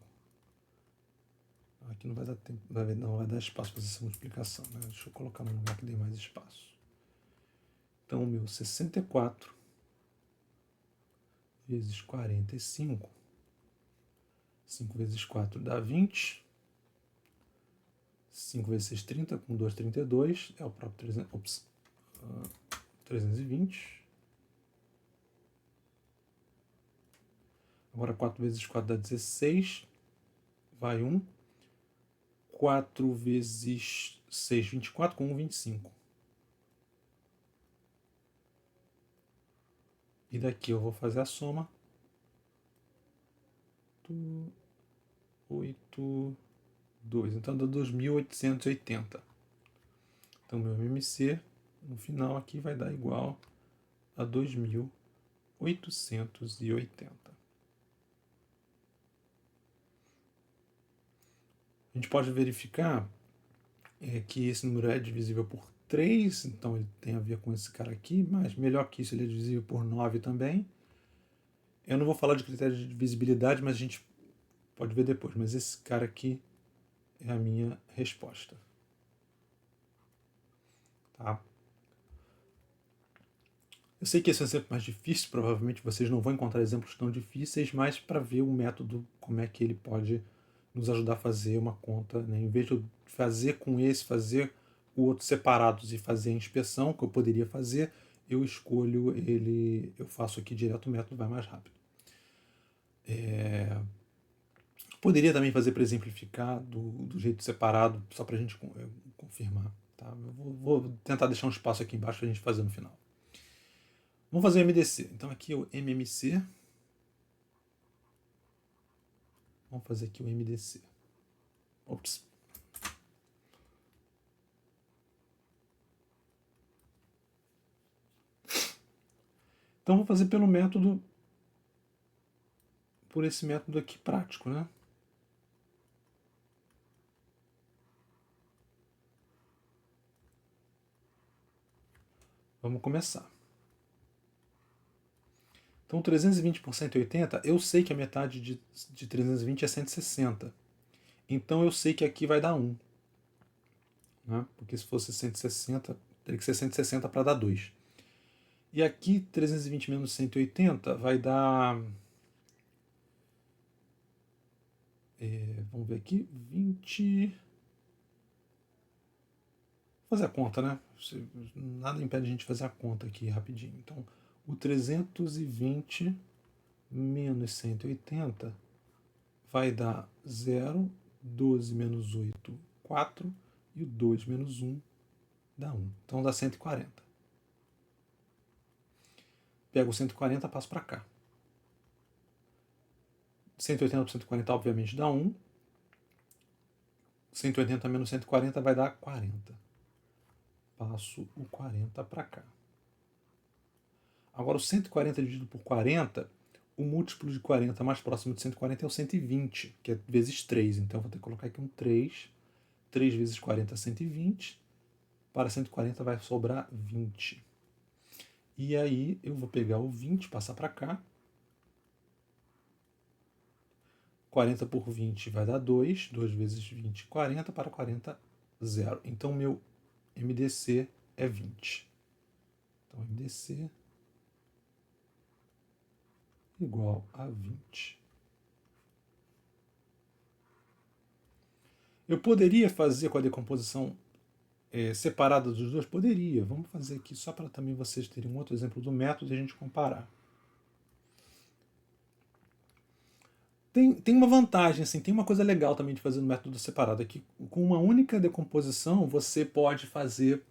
Aqui não vai dar tempo, não vai dar espaço para fazer essa multiplicação, né? Deixa eu colocar num lugar que dê mais espaço. Então, o meu 64 vezes 45, 5 vezes 4 dá 20, 5 vezes 6, 30, com 2, 32, é o próprio 320. Agora 4 vezes 4 dá 16, vai 1. 4 vezes 6, 24, com 1, 25. E daqui eu vou fazer a soma. 8, 2. Então dá 2.880. Então meu MMC no final aqui vai dar igual a 2.880. A gente pode verificar que esse número é divisível por 3, então ele tem a ver com esse cara aqui, mas melhor que isso, ele é divisível por 9 também. Eu não vou falar de critério de divisibilidade, mas a gente pode ver depois. Mas esse cara aqui é a minha resposta. Tá? Eu sei que esse é um exemplo mais difícil, provavelmente vocês não vão encontrar exemplos tão difíceis, mas para ver o método, como é que ele pode nos ajudar a fazer uma conta, né? Em vez de eu fazer com esse, fazer o outro separados e fazer a inspeção, que eu poderia fazer, eu escolho ele, eu faço aqui direto, o método vai mais rápido. Poderia também fazer para exemplificar do jeito separado, só para a gente confirmar. Tá? Eu vou tentar deixar um espaço aqui embaixo para a gente fazer no final. Vamos fazer o MDC. Então aqui é o MMC. Vamos fazer aqui o MDC. Ops. Então vou fazer pelo método, por esse método aqui prático, né? Vamos começar. Então 320 por 180, eu sei que a metade de 320 é 160. Então eu sei que aqui vai dar 1. Né? Porque se fosse 160, teria que ser 160 para dar 2. E aqui 320 menos 180 vai dar... vamos ver aqui, 20... Vou fazer a conta, né? Nada impede a gente fazer a conta aqui rapidinho. Então, o 320 menos 180 vai dar 0, 12 menos 8, 4, e o 2 menos 1 dá 1. Então dá 140. Pego o 140 e passo para cá. 180 por 140 obviamente dá 1. 180 menos 140 vai dar 40. Passo o 40 para cá. Agora o 140 dividido por 40, o múltiplo de 40 mais próximo de 140 é o 120, que é vezes 3. Então eu vou ter que colocar aqui um 3. 3 vezes 40 é 120. Para 140 vai sobrar 20. E aí eu vou pegar o 20, passar para cá. 40 por 20 vai dar 2. 2 vezes 20, 40. Para 40, 0. Então meu MDC é 20. Então MDC igual a 20. Eu poderia fazer com a decomposição separada dos dois? Poderia. Vamos fazer aqui só para também vocês terem um outro exemplo do método e a gente comparar. Tem uma vantagem, assim, tem uma coisa legal também de fazer no método separado, é que com uma única decomposição você pode fazer,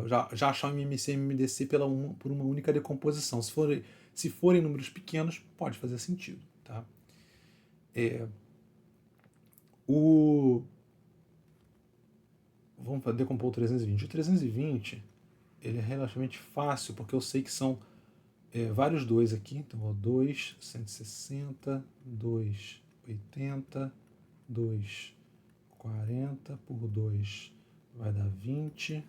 já achar o MMC e MMDC por uma única decomposição. Se forem números pequenos, pode fazer sentido. Tá? Vamos decompor o 320. O 320 ele é relativamente fácil, porque eu sei que são vários 2 aqui. Então, 2, 160, 2, 80, 2, 40, por 2 vai dar 20,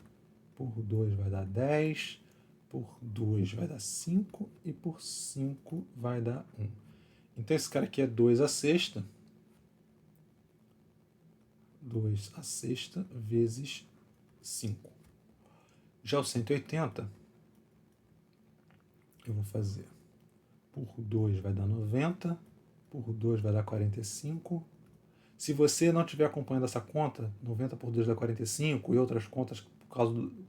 por 2 vai dar 10, por 2 vai dar 5 e por 5 vai dar 1. Então esse cara aqui é 2 à sexta. 2 à sexta vezes 5. Já o 180, eu vou fazer por 2 vai dar 90, por 2 vai dar 45. Se você não estiver acompanhando essa conta, 90 por 2 dá 45 e outras contas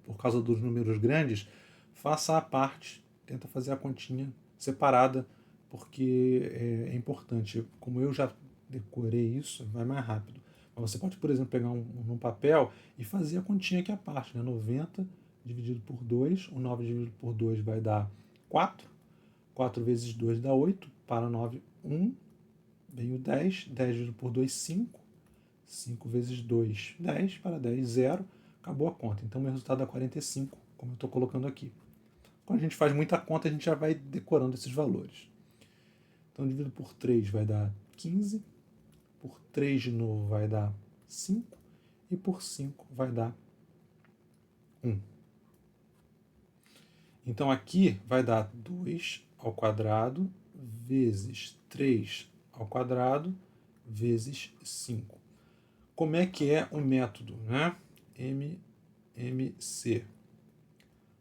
por causa dos números grandes, faça a parte, tenta fazer a continha separada, porque é importante. Como eu já decorei isso, vai mais rápido. Mas você pode, por exemplo, pegar um papel e fazer a continha aqui à parte, né? 90 dividido por 2, o 9 dividido por 2 vai dar 4, 4 vezes 2 dá 8, para 9, 1, veio 10, 10 dividido por 2, 5, 5 vezes 2, 10, para 10, 0, acabou a conta. Então, meu resultado é 45, como eu estou colocando aqui. Quando a gente faz muita conta, a gente já vai decorando esses valores. Então, dividido por 3 vai dar 15, por 3 de novo vai dar 5, e por 5 vai dar 1. Então, aqui vai dar 2 ao quadrado vezes 3 ao quadrado vezes 5. Como é que é o método, né? MMC.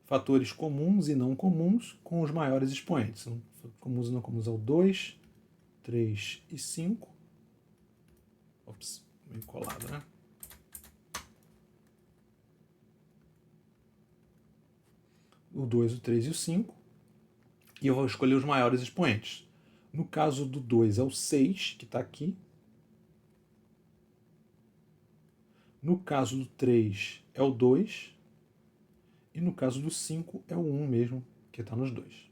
Fatores comuns e não comuns com os maiores expoentes. Comuns e não comuns é o 2, 3 e 5. Ops, meio colado, né? O 2, o 3 e o 5. E eu vou escolher os maiores expoentes. No caso do 2 é o 6, que está aqui. No caso do 3 é o 2. E no caso do 5 é o 1 mesmo, que está nos dois.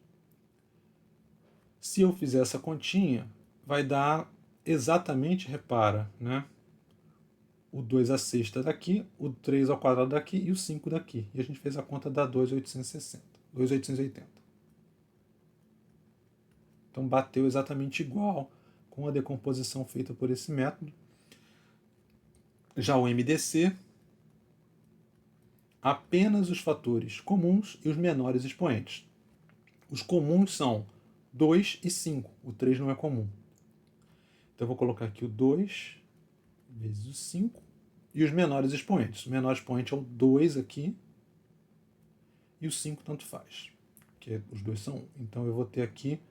Se eu fizer essa continha, vai dar exatamente, repara, né? O 2 à sexta daqui, o 3 ao quadrado daqui e o 5 daqui. E a gente fez a conta da 2.860, 2.880. Então bateu exatamente igual com a decomposição feita por esse método. Já o MDC, apenas os fatores comuns e os menores expoentes. Os comuns são 2 e 5, o 3 não é comum. Então eu vou colocar aqui o 2 vezes o 5 e os menores expoentes. O menor expoente é o 2 aqui e o 5 tanto faz, que os dois são 1. Então eu vou ter aqui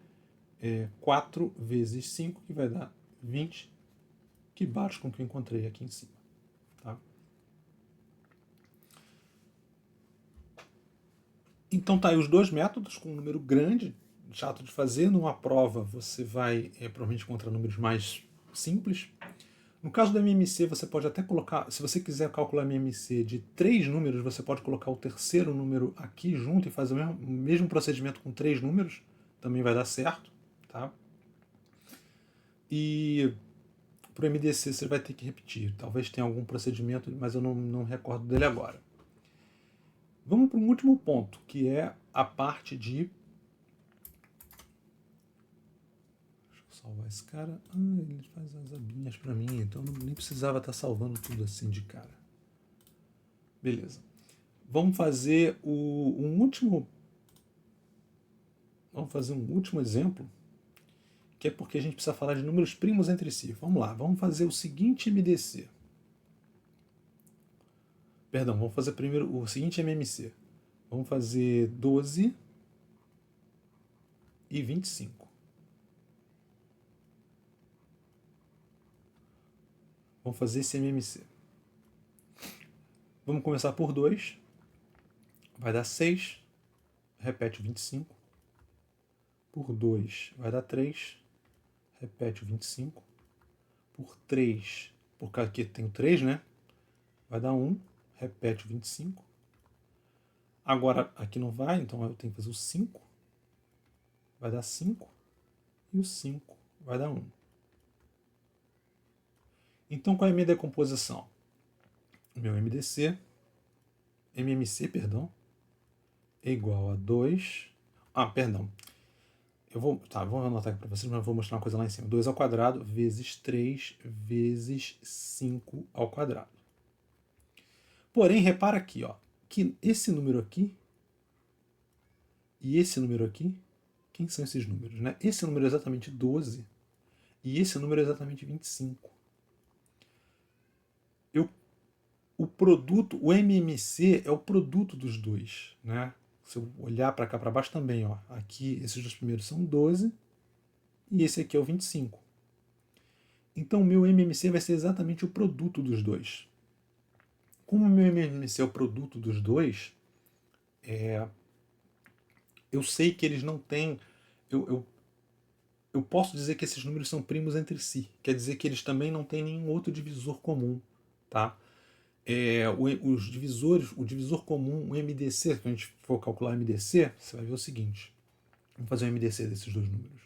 4 vezes 5, que vai dar 20, que bate com o que eu encontrei aqui em cima. Tá? Então tá aí os dois métodos com um número grande, chato de fazer. Numa prova você vai provavelmente encontrar números mais simples. No caso do MMC, você pode até colocar, se você quiser calcular MMC de 3 números, você pode colocar o terceiro número aqui junto e fazer o mesmo procedimento com 3 números, também vai dar certo. Tá? E para o MDC você vai ter que repetir. Talvez tenha algum procedimento, mas eu não recordo dele agora. Vamos para um último ponto, que é a parte de... Deixa eu salvar esse cara. Ele faz as abinhas para mim, então eu nem precisava estar salvando tudo assim de cara. Beleza. Vamos fazer um último exemplo, que é porque a gente precisa falar de números primos entre si. Vamos lá, vamos fazer o seguinte MDC. Perdão, vamos fazer primeiro o seguinte MMC. Vamos fazer 12 e 25. Vamos fazer esse MMC. Vamos começar por 2. Vai dar 6. Repete o 25. Por 2 vai dar 3. Repete o 25. Por 3, porque aqui tem o 3, né? Vai dar 1. Repete o 25. Agora aqui não vai, então eu tenho que fazer o 5. Vai dar 5. E o 5 vai dar 1. Então qual é a minha decomposição? Meu MMC, é igual a 2. Perdão. vou anotar aqui para vocês, mas eu vou mostrar uma coisa lá em cima. 2 ao quadrado vezes 3 vezes 5 ao quadrado. Porém, repara aqui, ó, que esse número aqui e esse número aqui, quem são esses números, né? Esse número é exatamente 12 e esse número é exatamente 25. O produto, o MMC é o produto dos dois, né? Se eu olhar para cá para baixo também, ó, aqui esses dois primeiros são 12 e esse aqui é o 25. Então o meu MMC vai ser exatamente o produto dos dois. Como o meu MMC é o produto dos dois, eu sei que eles não têm. Eu posso dizer que esses números são primos entre si. Quer dizer que eles também não têm nenhum outro divisor comum. Tá? Os divisores, o divisor comum, o MDC, quando a gente for calcular o MDC, você vai ver o seguinte. Vamos fazer o MDC desses dois números.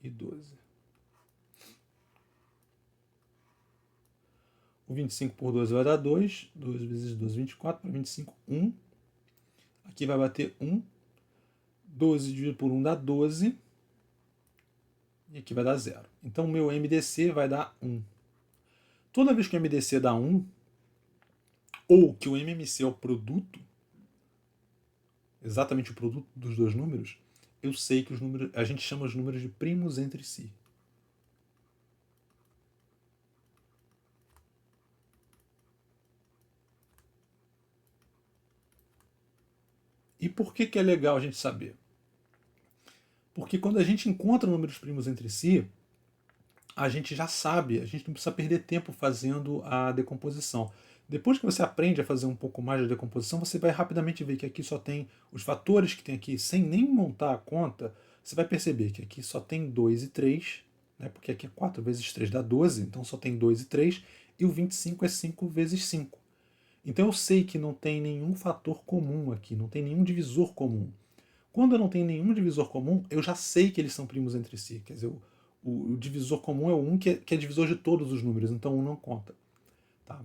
E 12. O 25 por 12 vai dar 2. 2 vezes 12, 24. Para 25, 1. Aqui vai bater 1. 12 dividido por 1 dá 12. E aqui vai dar 0. Então o meu MDC vai dar 1. Toda vez que o MDC dá 1, ou que o MMC é o produto, exatamente o produto dos dois números, eu sei que os números, a gente chama os números de primos entre si. E por que é legal a gente saber? Porque quando a gente encontra números primos entre si, a gente já sabe, a gente não precisa perder tempo fazendo a decomposição. Depois que você aprende a fazer um pouco mais de decomposição, você vai rapidamente ver que aqui só tem os fatores que tem aqui, sem nem montar a conta, você vai perceber que aqui só tem 2 e 3, né, porque aqui é 4 vezes 3 dá 12, então só tem 2 e 3, e o 25 é 5 vezes 5. Então eu sei que não tem nenhum fator comum aqui, não tem nenhum divisor comum. Quando eu não tenho nenhum divisor comum, eu já sei que eles são primos entre si. Quer dizer, o divisor comum é o 1, que é divisor de todos os números, então 1 não conta. Tá?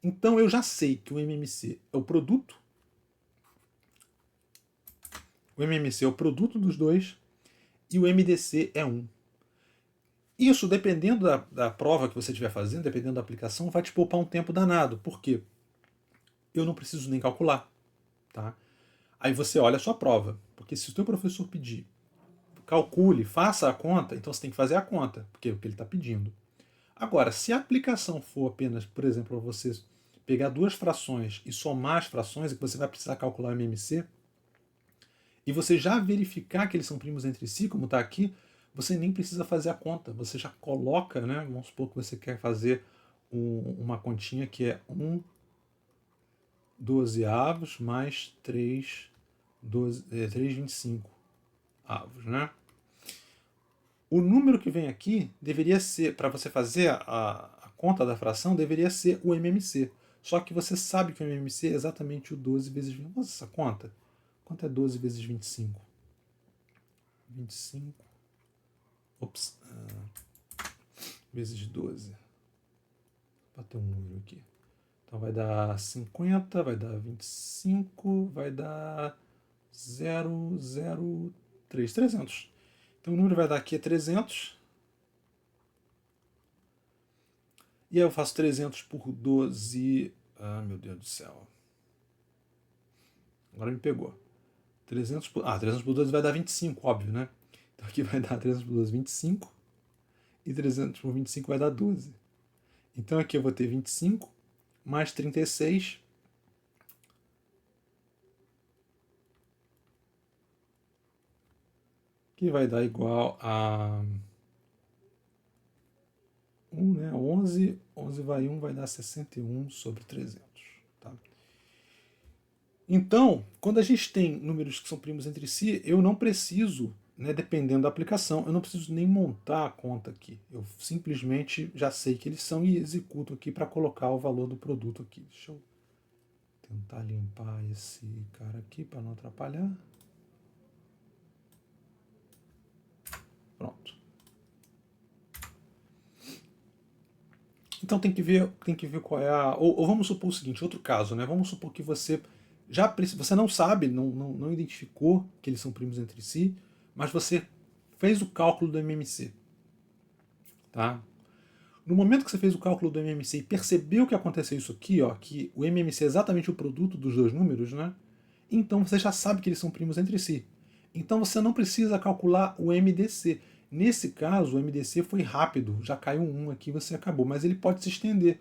Então eu já sei que o MMC é o produto. O MMC é o produto dos dois e o MDC é 1. Isso, dependendo da prova que você estiver fazendo, dependendo da aplicação, vai te poupar um tempo danado. Por quê? Eu não preciso nem calcular. Tá? Aí você olha a sua prova. Porque se o teu professor pedir, calcule, faça a conta, então você tem que fazer a conta, porque é o que ele está pedindo. Agora, se a aplicação for apenas, por exemplo, para você pegar duas frações e somar as frações, e que você vai precisar calcular o MMC, e você já verificar que eles são primos entre si, como está aqui, você nem precisa fazer a conta. Você já coloca, né? Vamos supor que você quer fazer uma continha que é 1 dozeavos mais 3 25 avos, né? O número que vem aqui deveria ser, para você fazer a conta da fração, deveria ser o MMC. Só que você sabe que o MMC é exatamente o 12 vezes 20. Nossa, essa conta. Quanto é 12 vezes 25? 25. Ops. Vezes 12. Para ter um número aqui. Então vai dar 50, vai dar 25, vai dar 003, 300. Então o número vai dar aqui é 300. E aí eu faço 300 por 12. Ah, meu Deus do céu. Agora me pegou. 300 por 12 vai dar 25, óbvio, né? Então aqui vai dar 300 por 12, 25. E 300 por 25 vai dar 12. Então aqui eu vou ter 25 mais 36. Que vai dar igual a 1, né? 11. 11 vai 1, vai dar 61 sobre 300. Tá? Então, quando a gente tem números que são primos entre si, eu não preciso, né, dependendo da aplicação, eu não preciso nem montar a conta aqui. Eu simplesmente já sei que eles são e executo aqui para colocar o valor do produto aqui. Deixa eu tentar limpar esse cara aqui para não atrapalhar. Pronto. Então tem que ver qual é a. Ou vamos supor o seguinte, outro caso, né? Vamos supor que você Você não sabe, não identificou que eles são primos entre si, mas você fez o cálculo do MMC. Tá? No momento que você fez o cálculo do MMC e percebeu que aconteceu isso aqui, ó, que o MMC é exatamente o produto dos dois números, né? Então você já sabe que eles são primos entre si. Então você não precisa calcular o MDC. Nesse caso, o MDC foi rápido, já caiu um 1 aqui, você acabou, mas ele pode se estender,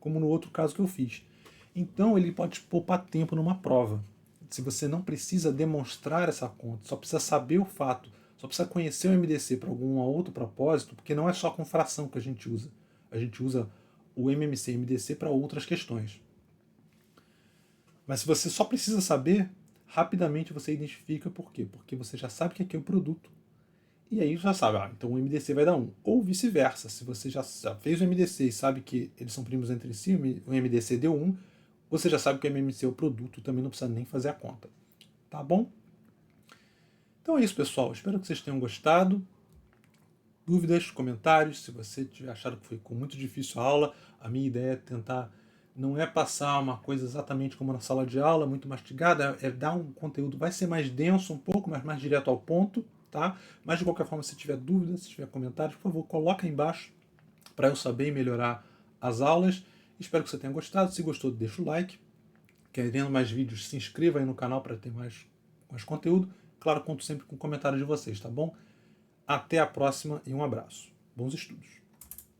como no outro caso que eu fiz. Então ele pode te poupar tempo numa prova. Se você não precisa demonstrar essa conta, só precisa saber o fato, só precisa conhecer o MDC para algum outro propósito, porque não é só com fração que a gente usa. A gente usa o MMC e MDC para outras questões. Mas se você só precisa saber, rapidamente você identifica por quê. Porque você já sabe que aqui é o produto. E aí já sabe, então o MDC vai dar 1. Ou vice-versa, se você já fez o MDC e sabe que eles são primos entre si, o MDC deu 1, você já sabe que o MMC é o produto, também não precisa nem fazer a conta. Tá bom? Então é isso, pessoal. Espero que vocês tenham gostado. Dúvidas, comentários, se você tiver achado que ficou muito difícil a aula, a minha ideia é tentar, não é passar uma coisa exatamente como na sala de aula, muito mastigada, é dar um conteúdo, vai ser mais denso um pouco, mas mais direto ao ponto, tá? Mas de qualquer forma, se tiver dúvidas, se tiver comentários, por favor, coloca aí embaixo para eu saber melhorar as aulas. Espero que você tenha gostado. Se gostou, deixa o like. Querendo mais vídeos, se inscreva aí no canal para ter mais conteúdo. Claro, conto sempre com comentários de vocês, tá bom? Até a próxima e um abraço. Bons estudos!